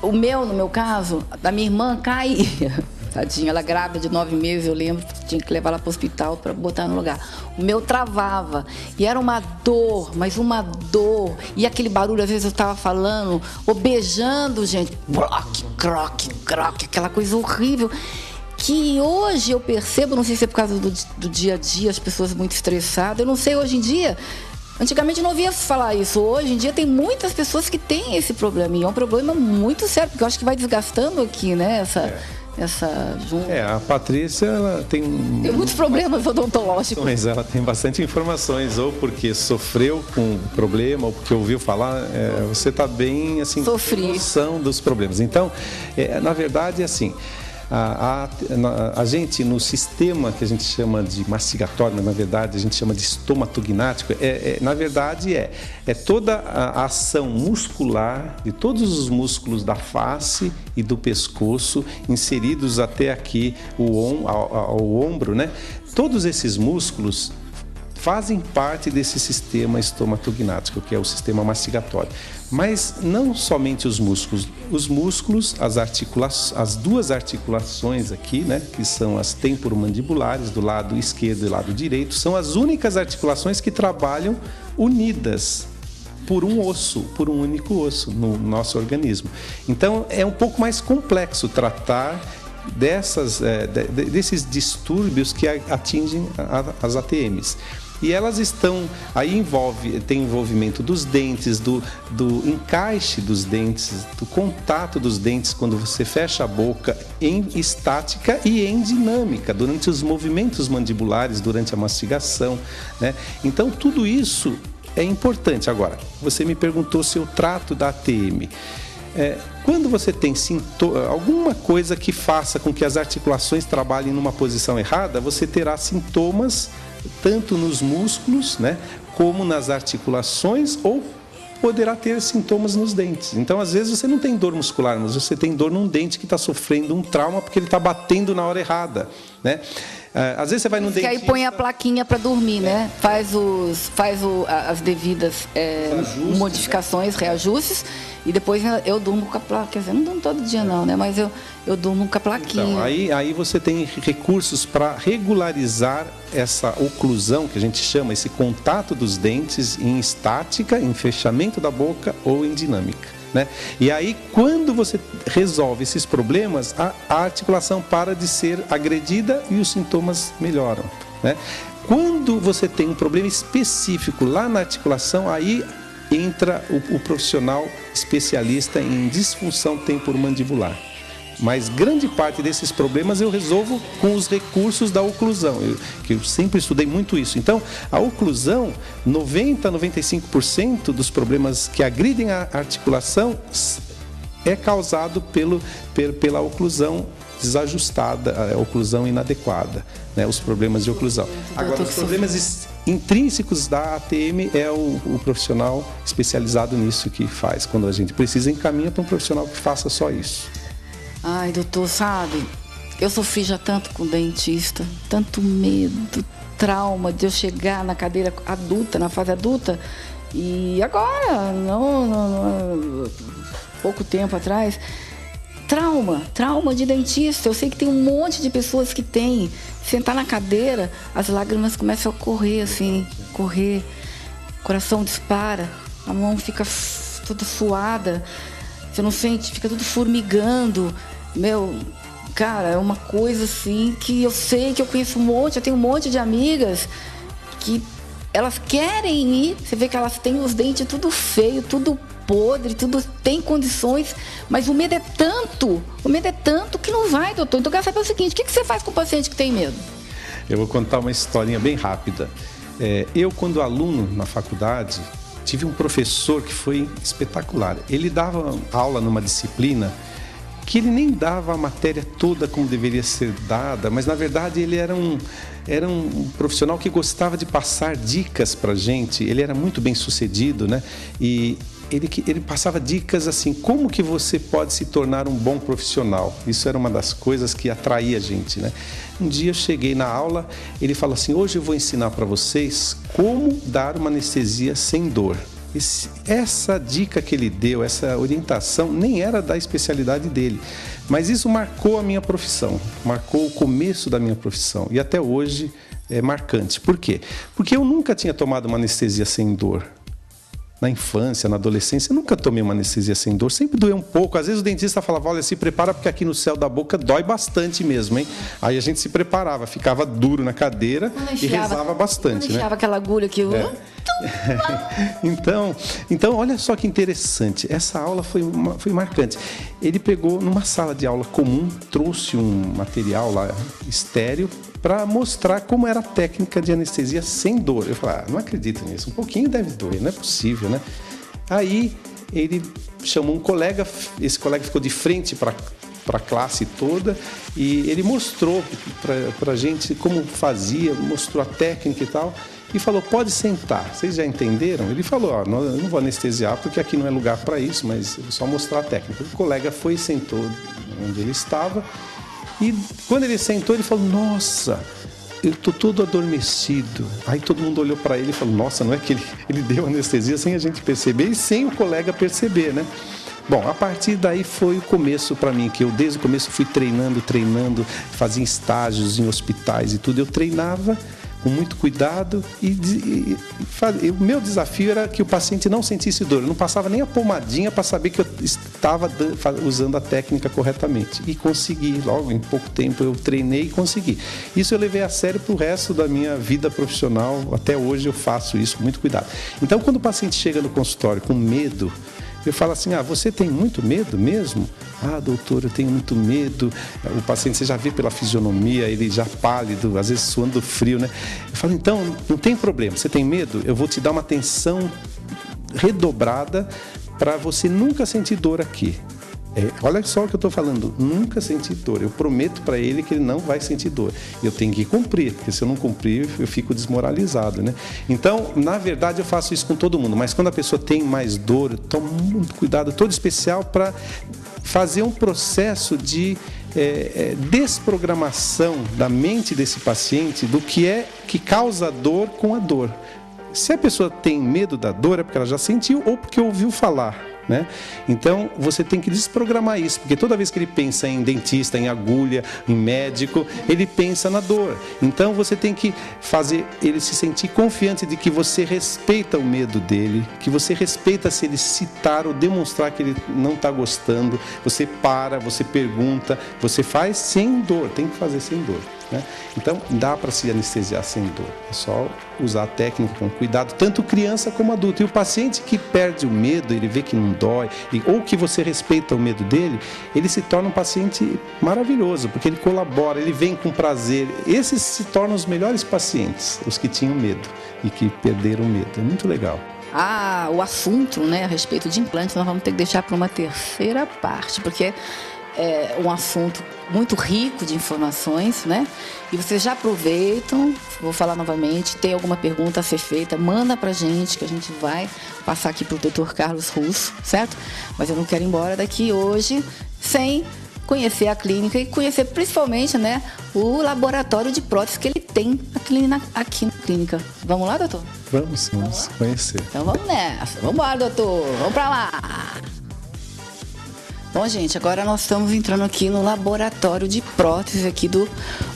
no meu caso, da minha irmã caía. Tadinha, ela grávida de 9 meses, eu lembro, tinha que levar ela para o hospital para botar no lugar. O meu travava, e era uma dor, mas uma dor. E aquele barulho, às vezes eu estava falando, ou beijando, gente, croque, croque, croque, aquela coisa horrível. Que hoje eu percebo, não sei se é por causa do dia a dia, as pessoas muito estressadas, eu não sei, hoje em dia... Antigamente não ouvia falar isso. Hoje em dia tem muitas pessoas que têm esse problema. E é um problema muito sério, porque eu acho que vai desgastando aqui, né? A Patrícia, ela tem muitos problemas odontológicos. Mas ela tem bastante informações, ou porque sofreu com o problema, ou porque ouviu falar. Você está bem, assim, com noção dos problemas. Então, na verdade, assim... A gente, no sistema que a gente chama de mastigatório, mas na verdade a gente chama de estomatognático, na verdade é toda a ação muscular de todos os músculos da face e do pescoço inseridos até aqui ao ombro, né? Todos esses músculos fazem parte desse sistema estomatognático, que é o sistema mastigatório. Mas não somente os músculos, as duas articulações aqui, né, que são as temporomandibulares, do lado esquerdo e lado direito, são as únicas articulações que trabalham unidas por um único osso no nosso organismo. Então, é um pouco mais complexo tratar desses distúrbios que atingem as ATMs. E elas tem envolvimento dos dentes, do encaixe dos dentes, do contato dos dentes quando você fecha a boca, em estática e em dinâmica, durante os movimentos mandibulares, durante a mastigação, né? Então, tudo isso é importante. Agora, você me perguntou se eu trato da ATM. Quando você tem alguma coisa que faça com que as articulações trabalhem numa posição errada, você terá sintomas tanto nos músculos, né, como nas articulações, ou poderá ter sintomas nos dentes. Então, às vezes, você não tem dor muscular, mas você tem dor num dente que está sofrendo um trauma porque ele está batendo na hora errada, né? Às vezes você vai no dentista... Que aí põe a plaquinha para dormir, né? Faz as devidas modificações, reajustes, E depois eu durmo com a plaquinha. Quer dizer, não durmo todo dia não, né? Mas eu durmo com a plaquinha. Então, aí você tem recursos para regularizar essa oclusão, que a gente chama, esse contato dos dentes em estática, em fechamento da boca ou em dinâmica, né? E aí, quando você resolve esses problemas, a articulação para de ser agredida e os sintomas melhoram, né? Quando você tem um problema específico lá na articulação, aí entra o profissional especialista em disfunção temporomandibular. Mas grande parte desses problemas eu resolvo com os recursos da oclusão, que eu sempre estudei muito isso. Então, a oclusão, 90-95% dos problemas que agridem a articulação é causado pela oclusão desajustada, a oclusão inadequada, né? Os problemas de oclusão. Agora, os problemas intrínsecos da ATM é o profissional especializado nisso que faz. Quando a gente precisa, encaminha para um profissional que faça só isso. Ai, doutor, sabe, eu sofri já tanto com dentista, tanto medo, trauma de eu chegar na cadeira adulta, na fase adulta, e agora, pouco tempo atrás, trauma de dentista. Eu sei que tem um monte de pessoas que tem. Sentar na cadeira, as lágrimas começam a correr, assim, correr, o coração dispara, a mão fica toda suada, você não sente, fica tudo formigando. Meu, cara, é uma coisa assim que eu sei, que eu conheço eu tenho um monte de amigas que elas querem ir, você vê que elas têm os dentes tudo feio, tudo podre, tudo tem condições, mas o medo é tanto que não vai, doutor. Então eu quero saber o seguinte, o que você faz com o paciente que tem medo? Eu vou contar uma historinha bem rápida. Eu, quando aluno na faculdade, tive um professor que foi espetacular. Ele dava aula numa disciplina que ele nem dava a matéria toda como deveria ser dada, mas na verdade ele era um profissional que gostava de passar dicas para a gente. Ele era muito bem sucedido, né? E ele passava dicas assim, como que você pode se tornar um bom profissional. Isso era uma das coisas que atraía a gente, né? Um dia eu cheguei na aula, ele falou assim, hoje eu vou ensinar para vocês como dar uma anestesia sem dor. Essa dica que ele deu, essa orientação, nem era da especialidade dele. Mas isso marcou a minha profissão, marcou o começo da minha profissão. E até hoje é marcante. Por quê? Porque eu nunca tinha tomado uma anestesia sem dor. Na infância, na adolescência, eu nunca tomei uma anestesia sem dor, sempre doeu um pouco. Às vezes o dentista falava, olha, se prepara porque aqui no céu da boca dói bastante mesmo, hein? Aí a gente se preparava, ficava duro na cadeira e rezava bastante, né? Enfiava aquela agulha que eu... Então, olha só que interessante, essa aula foi marcante. Ele pegou numa sala de aula comum, trouxe um material lá estéreo, para mostrar como era a técnica de anestesia sem dor. Eu falei, não acredito nisso, um pouquinho deve doer, não é possível, né? Aí ele chamou um colega, esse colega ficou de frente para a classe toda e ele mostrou para a gente como fazia, mostrou a técnica e tal, e falou, pode sentar, vocês já entenderam? Ele falou, eu não vou anestesiar porque aqui não é lugar para isso, mas eu vou só mostrar a técnica. O colega foi e sentou onde ele estava. E quando ele sentou, ele falou, nossa, eu estou todo adormecido. Aí todo mundo olhou para ele e falou, nossa, não é que ele deu anestesia sem a gente perceber e sem o colega perceber, né? Bom, a partir daí foi o começo para mim, que eu desde o começo fui treinando, fazia estágios em hospitais e tudo. Eu treinava com muito cuidado e o meu desafio era que o paciente não sentisse dor. Eu não passava nem a pomadinha para saber que eu estava usando a técnica corretamente. E consegui, logo em pouco tempo eu treinei e consegui. Isso eu levei a sério para o resto da minha vida profissional. Até hoje eu faço isso com muito cuidado. Então, quando o paciente chega no consultório com medo, eu falo assim, você tem muito medo mesmo? Doutor, eu tenho muito medo. O paciente, você já vê pela fisionomia, ele já pálido, às vezes suando frio, né? Eu falo, então, não tem problema, você tem medo? Eu vou te dar uma atenção redobrada para você nunca sentir dor aqui. Olha só o que eu estou falando, nunca sentir dor. Eu prometo para ele que ele não vai sentir dor. Eu tenho que cumprir, porque se eu não cumprir, eu fico desmoralizado, né? Então, na verdade, eu faço isso com todo mundo. Mas quando a pessoa tem mais dor, eu tomo muito cuidado, todo especial para fazer um processo de desprogramação da mente desse paciente do que causa dor com a dor. Se a pessoa tem medo da dor, é porque ela já sentiu ou porque ouviu falar, né? Então, você tem que desprogramar isso, porque toda vez que ele pensa em dentista, em agulha, em médico, ele pensa na dor. Então, você tem que fazer ele se sentir confiante de que você respeita o medo dele, que você respeita se ele citar ou demonstrar que ele não está gostando. Você para, você pergunta, você faz sem dor, tem que fazer sem dor, né? Então, dá para se anestesiar sem dor. É só usar a técnica com cuidado, tanto criança como adulto. E o paciente que perde o medo, ele vê que não dói, ou que você respeita o medo dele, ele se torna um paciente maravilhoso, porque ele colabora, ele vem com prazer. Esses se tornam os melhores pacientes, os que tinham medo e que perderam o medo. É muito legal. O assunto, né, a respeito de implantes, nós vamos ter que deixar para uma terceira parte, porque é um assunto muito rico de informações, né? E vocês já aproveitam, vou falar novamente, tem alguma pergunta a ser feita, manda pra gente, que a gente vai passar aqui pro Dr. Carlos Russo, certo? Mas eu não quero ir embora daqui hoje sem conhecer a clínica e conhecer principalmente, né, o laboratório de prótese que ele tem aqui na clínica. Vamos lá, doutor? Vamos conhecer. Então vamos nessa. Vamos embora, doutor. Vamos pra lá. Bom, gente, agora nós estamos entrando aqui no laboratório de prótese aqui do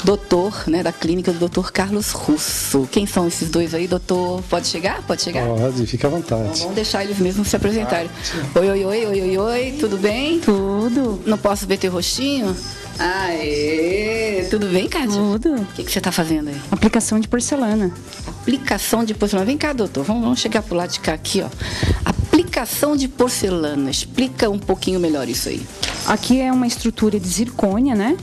doutor, né, da clínica do Dr. Carlos Russo. Quem são esses dois aí, doutor? Pode chegar? Pode chegar? Pode, fica à vontade. Então, vamos deixar eles mesmos se apresentarem. Oi, tudo bem? Tudo. Não posso ver teu rostinho? Aê, tudo bem, Cátia? Tudo. O que você está fazendo aí? Aplicação de porcelana. Aplicação de porcelana. Vem cá, doutor, vamos chegar pro lado de cá aqui, ó. Aplicação de porcelana. Explica um pouquinho melhor isso aí. Aqui é uma estrutura de zircônia, né?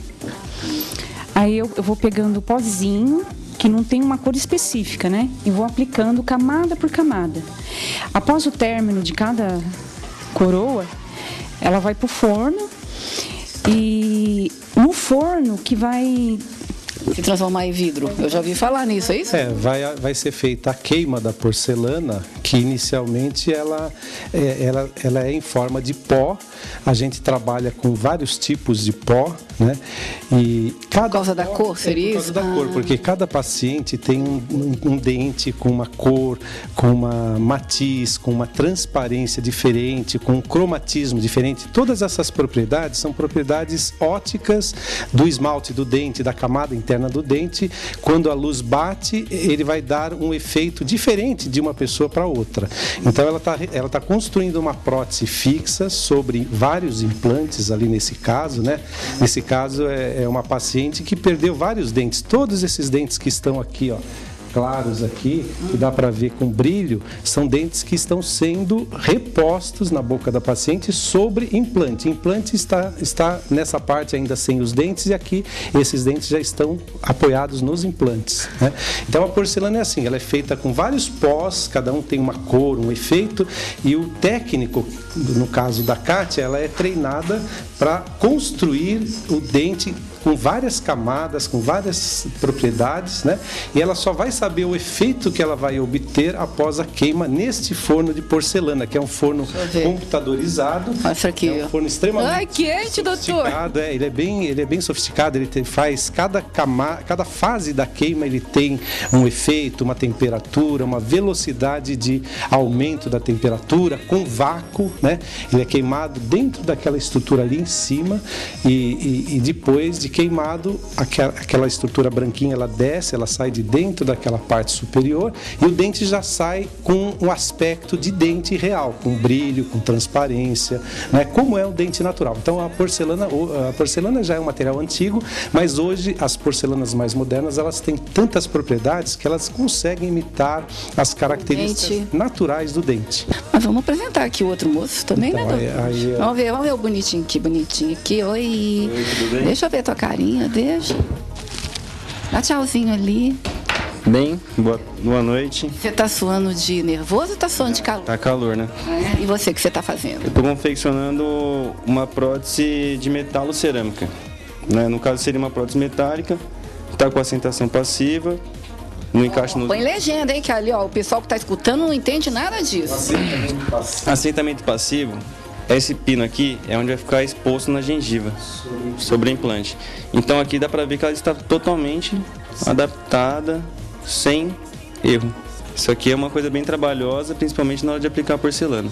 Aí eu vou pegando o pozinho, que não tem uma cor específica, né? E vou aplicando camada por camada. Após o término de cada coroa, ela vai pro forno. E no forno que vai se transformar em vidro. Eu já ouvi falar nisso, é isso? Vai ser feita a queima da porcelana, que inicialmente ela é em forma de pó. A gente trabalha com vários tipos de pó, né? E por causa da cor, seria isso? Por causa da cor, porque cada paciente tem um dente com uma cor, com uma matiz, com uma transparência diferente, com um cromatismo diferente. Todas essas propriedades são propriedades óticas do esmalte do dente, da camada interna do dente. Quando a luz bate, ele vai dar um efeito diferente de uma pessoa para outra. Então ela tá construindo uma prótese fixa sobre vários implantes ali nesse caso, né? Nesse caso é uma paciente que perdeu vários dentes. Todos esses dentes que estão aqui, ó, claros aqui, que dá para ver com brilho, são dentes que estão sendo repostos na boca da paciente sobre implante. Implante está nessa parte ainda sem os dentes, e aqui esses dentes já estão apoiados nos implantes, né? Então a porcelana é assim, ela é feita com vários pós, cada um tem uma cor, um efeito, e o técnico, no caso da Kátia, ela é treinada para construir o dente com várias camadas, com várias propriedades, né? E ela só vai saber o efeito que ela vai obter após a queima neste forno de porcelana, que é um forno computadorizado. Mostra aqui, é um forno extremamente quente, doutor. Ele é bem sofisticado, faz cada fase da queima, ele tem um efeito, uma temperatura, uma velocidade de aumento da temperatura com vácuo, né? Ele é queimado dentro daquela estrutura ali em cima e depois de queimado, aquela estrutura branquinha, ela desce, ela sai de dentro daquela parte superior, e o dente já sai com um aspecto de dente real, com brilho, com transparência, né? Como é o dente natural. Então a porcelana já é um material antigo, mas hoje as porcelanas mais modernas, elas têm tantas propriedades que elas conseguem imitar as características naturais do dente. Mas vamos apresentar aqui o outro moço também, então, né? Vamos ver o bonitinho aqui. Oi, tudo bem? Deixa eu ver a tua carinha, deixa. Dá tchauzinho ali. Bem, boa noite. Você tá suando de nervoso ou tá suando de calor? Tá calor, né? E você, o que você tá fazendo? Eu tô confeccionando uma prótese de metalo-cerâmica, né? No caso seria uma prótese metálica, tá com assentação passiva, no encaixe no... Põe legenda, hein, que ali, ó, o pessoal que tá escutando não entende nada disso. Assentamento passivo, esse pino aqui é onde vai ficar exposto na gengiva, sobre o implante. Então aqui dá pra ver que ela está totalmente adaptada, sem erro. Isso aqui é uma coisa bem trabalhosa, principalmente na hora de aplicar a porcelana.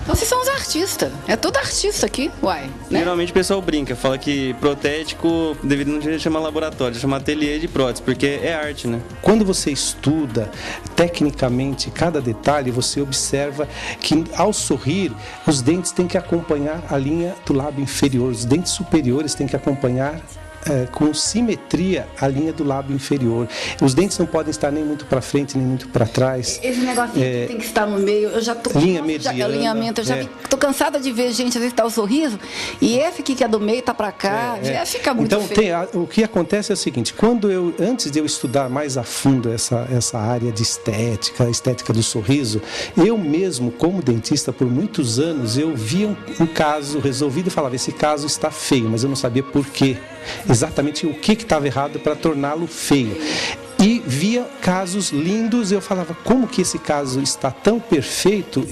Então vocês são os artistas. É tudo artista aqui, uai, né? Geralmente o pessoal brinca, fala que protético não chama laboratório, chama ateliê de prótese, porque é arte, né? Quando você estuda tecnicamente cada detalhe, você observa que ao sorrir, os dentes têm que acompanhar a linha do lábio inferior, os dentes superiores têm que acompanhar com simetria a linha do lábio inferior. Os dentes não podem estar nem muito para frente, nem muito para trás. Esse negócio tem que estar no meio. Eu já tô linha mediana, alinhamento. Eu já tô cansada de ver gente, às vezes tá o sorriso, e esse aqui que é do meio tá para cá. Já fica muito então, feio. O que acontece é o seguinte: antes de eu estudar mais a fundo essa área de estética do sorriso, eu mesmo, como dentista, por muitos anos, eu via um caso resolvido e falava, esse caso está feio, mas eu não sabia por quê. Exatamente o que estava errado para torná-lo feio. E via casos lindos, eu falava, como que esse caso está tão perfeito?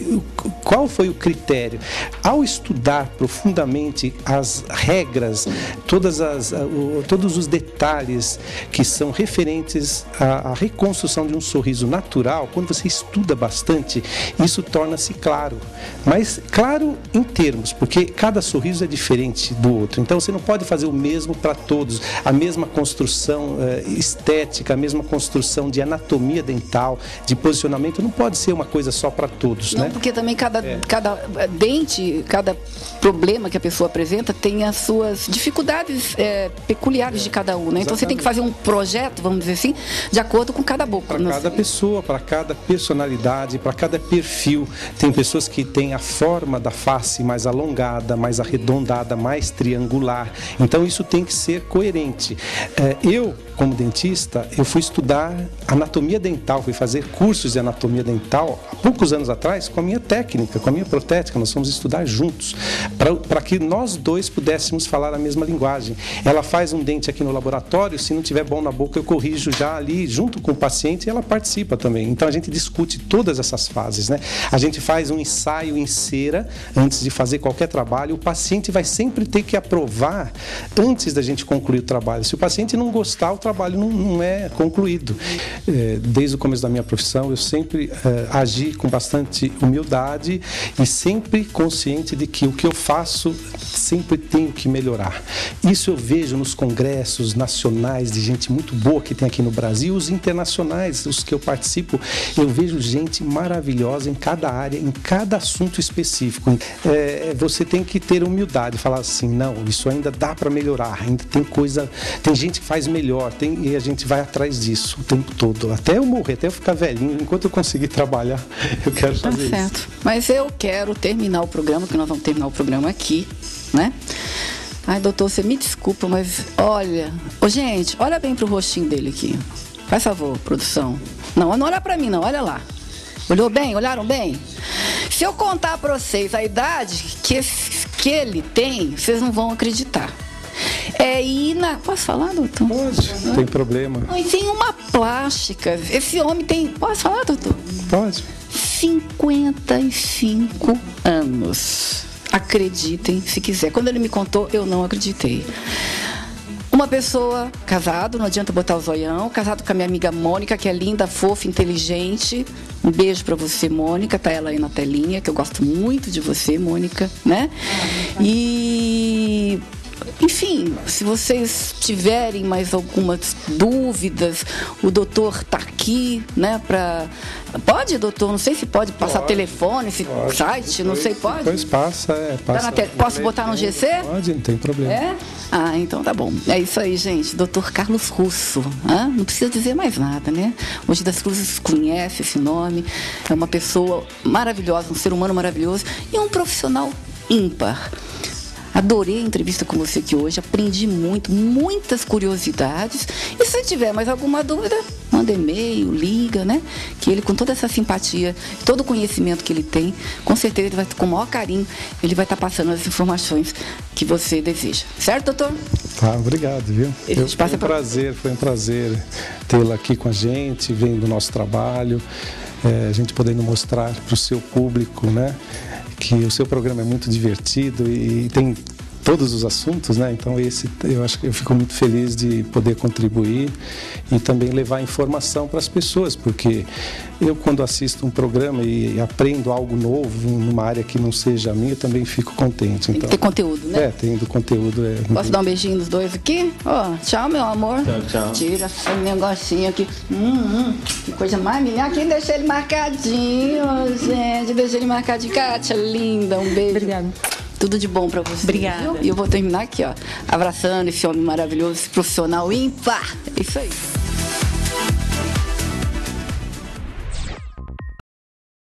Qual foi o critério? Ao estudar profundamente as regras, todos os detalhes que são referentes à reconstrução de um sorriso natural, quando você estuda bastante, isso torna-se claro. Mas claro em termos, porque cada sorriso é diferente do outro. Então você não pode fazer o mesmo para todos, a mesma construção estética, a mesma construção de anatomia dental, de posicionamento, não pode ser uma coisa só para todos, não, né? Porque também cada dente, cada problema que a pessoa apresenta tem as suas dificuldades peculiares de cada um, né? Então você tem que fazer um projeto, vamos dizer assim, de acordo com cada boca. Para cada pessoa, para cada personalidade, para cada perfil. Tem pessoas que têm a forma da face mais alongada, mais arredondada, mais triangular. Então isso tem que ser coerente. Eu, como dentista, eu fui estudar anatomia dental, fui fazer cursos de anatomia dental há poucos anos atrás com a minha técnica, com a minha protética. Nós fomos estudar juntos para que nós dois pudéssemos falar a mesma linguagem. Ela faz um dente aqui no laboratório, se não tiver bom na boca eu corrijo já ali junto com o paciente e ela participa também. Então a gente discute todas essas fases, né? A gente faz um ensaio em cera antes de fazer qualquer trabalho. O paciente vai sempre ter que aprovar antes da gente concluir o trabalho. Se o paciente não gostar, o trabalho não é concluído. Desde o começo da minha profissão, eu sempre agi com bastante humildade e sempre consciente de que o que eu faço sempre tenho que melhorar. Isso eu vejo nos congressos nacionais de gente muito boa que tem aqui no Brasil, os internacionais, os que eu participo, eu vejo gente maravilhosa em cada área, em cada assunto específico. Você tem que ter humildade, falar assim, não, isso ainda dá para melhorar, ainda tem gente que faz melhor, e a gente vai atrás disso o tempo todo, até eu morrer, até eu ficar velhinho, enquanto eu conseguir trabalhar, eu quero fazer isso. Certo. Mas eu quero terminar o programa, que nós vamos terminar o programa aqui, né? Ai, doutor, você me desculpa, mas olha... gente, olha bem pro rostinho dele aqui. Faz favor, produção. Não olha pra mim, não, olha lá. Olhou bem? Olharam bem? Se eu contar pra vocês a idade que ele tem, vocês não vão acreditar. Posso falar, doutor? Pode, não tem problema. E tem uma plástica. Esse homem tem... Posso falar, doutor? Pode. 55 anos. Acreditem se quiser. Quando ele me contou, eu não acreditei. Uma pessoa, casado, não adianta botar o zoião, casado com a minha amiga Mônica, que é linda, fofa, inteligente. Um beijo pra você, Mônica, tá ela aí na telinha, que eu gosto muito de você, Mônica, né? E... enfim, se vocês tiverem mais algumas dúvidas, o doutor está aqui, né, Pode, doutor? Não sei se pode passar telefone, site, não sei, pode? Depois passa. Posso botar no GC? Pode, não tem problema. Então tá bom. É isso aí, gente. Dr. Carlos Russo. Não precisa dizer mais nada, né? Hoje das Cruzes conhece esse nome. É uma pessoa maravilhosa, um ser humano maravilhoso e um profissional ímpar. Adorei a entrevista com você aqui hoje, aprendi muito, muitas curiosidades. E se tiver mais alguma dúvida, manda e-mail, liga, né? Que ele, com toda essa simpatia, todo o conhecimento que ele tem, com certeza ele vai, com o maior carinho, ele vai estar passando as informações que você deseja. Certo, doutor? Obrigado, viu? Foi um prazer tê-la aqui com a gente, vendo o nosso trabalho, a gente podendo mostrar para o seu público, né? Que o seu programa é muito divertido e tem todos os assuntos, né? Então eu acho que eu fico muito feliz de poder contribuir e também levar informação para as pessoas, porque eu, quando assisto um programa e aprendo algo novo numa área que não seja a minha, eu também fico contente. Tem que ter conteúdo, né? Tendo conteúdo. Posso dar um beijinho nos dois aqui? Tchau, meu amor. Tchau. Tira esse negocinho aqui. Que coisa mais linda. Aqui, deixei ele marcadinho, gente. Deixei ele marcadinho. Kátia, linda. Um beijo. Obrigada. Tudo de bom pra você. Obrigada. Viu? E eu vou terminar aqui, abraçando esse homem maravilhoso, esse profissional ímpar. É isso aí.